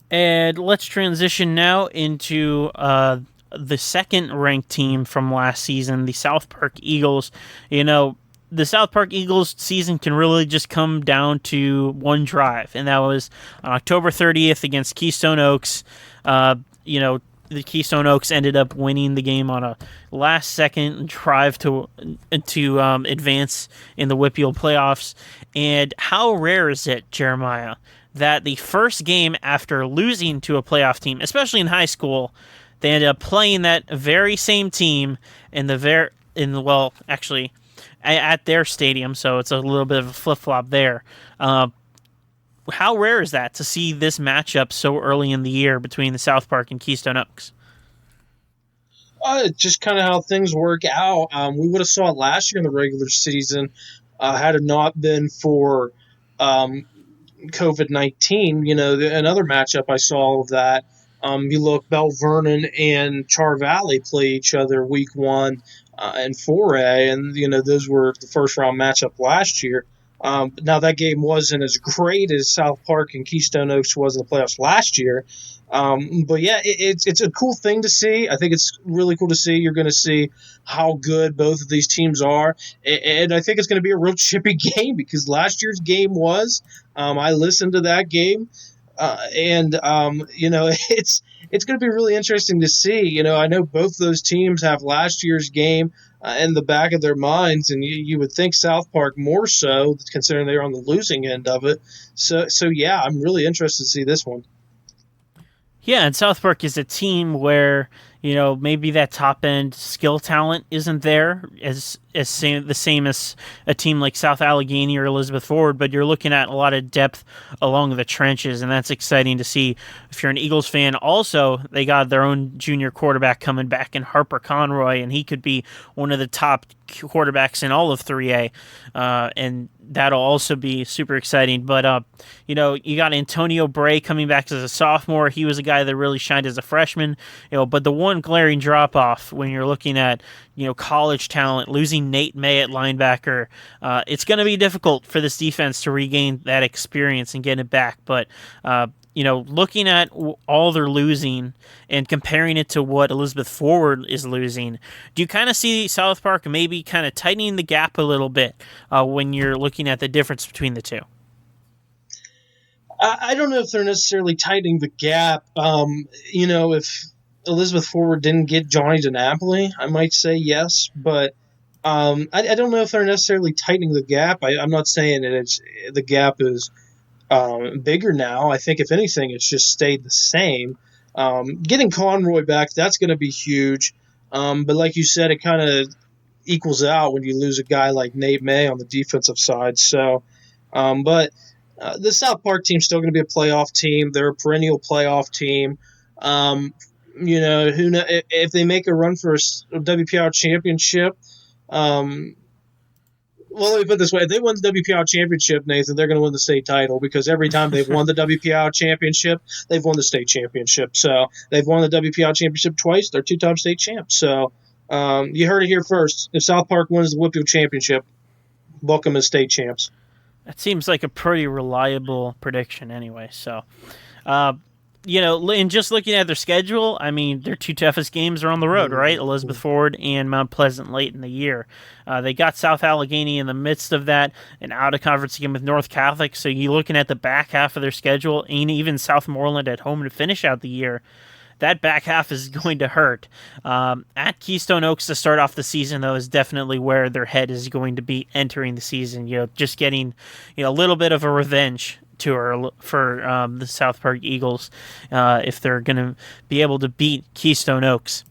And let's transition now into the second ranked team from last season, the South Park Eagles. You know, the South Park Eagles season can really just come down to one drive, and that was on October 30th against Keystone Oaks. You know, the Keystone Oaks ended up winning the game on a last second drive to advance in the WPIAL playoffs. And how rare is it, Jeremiah, that the first game after losing to a playoff team, especially in high school, they ended up playing that very same team in actually at their stadium, so it's a little bit of a flip flop there. How rare is that to see this matchup so early in the year between the South Park and Keystone Oaks? Just kind of how things work out. We would have saw it last year in the regular season had it not been for um, COVID-19. Another matchup I saw of that. You look, Bell Vernon and Char Valley play each other week one and 4A, and those were the first round matchup last year. Now that game wasn't as great as South Park and Keystone Oaks was in the playoffs last year. But yeah, it's a cool thing to see. I think it's really cool to see. You're going to see how good both of these teams are, and I think it's going to be a real chippy game because last year's game was. I listened to that game, and it's going to be really interesting to see. I know both those teams have last year's game in the back of their minds, and you would think South Park more so, considering they're on the losing end of it. So yeah, I'm really interested to see this one. Yeah, and South Park is a team where maybe that top end skill talent isn't there the same as a team like South Allegheny or Elizabeth Forward, but you're looking at a lot of depth along the trenches, and that's exciting to see if you're an Eagles fan. Also, they got their own junior quarterback coming back in Harper Conroy, and he could be one of the top quarterbacks in all of 3A, and that'll also be super exciting. But you got Antonio Bray coming back as a sophomore. He was a guy that really shined as a freshman. But the one glaring drop off when you're looking at college talent, losing Nate May at linebacker, it's going to be difficult for this defense to regain that experience and get it back. But looking at all they're losing and comparing it to what Elizabeth Forward is losing, do you kind of see South Park maybe kind of tightening the gap a little bit when you're looking at the difference between the two? I don't know if they're necessarily tightening the gap. If Elizabeth Forward didn't get Johnny DiNapoli, I might say yes, but I don't know if they're necessarily tightening the gap. I'm not saying that the gap is bigger now. I think if anything, it's just stayed the same. Getting Conroy back, that's going to be huge. But like you said, it kind of equals out when you lose a guy like Nate May on the defensive side. So, but the South Park team's still going to be a playoff team. They're a perennial playoff team. Who know, if they make a run for a WPR championship. Well, let me put it this way. If they win the WPR championship, Nathan, they're going to win the state title because every time they've won the WPR championship, they've won the state championship. So they've won the WPR championship twice. They're two-time state champs. So you heard it here first. If South Park wins the WPIAL championship, book them as state champs. That seems like a pretty reliable prediction anyway. So, and just looking at their schedule, I mean, their two toughest games are on the road, right? Elizabeth Forward and Mount Pleasant late in the year. They got South Allegheny in the midst of that, an out-of-conference game with North Catholic. So you're looking at the back half of their schedule, and even Southmoreland at home to finish out the year. That back half is going to hurt. At Keystone Oaks to start off the season, though, is definitely where their head is going to be entering the season. Just getting a little bit of a revenge tour for the South Park Eagles if they're going to be able to beat Keystone Oaks.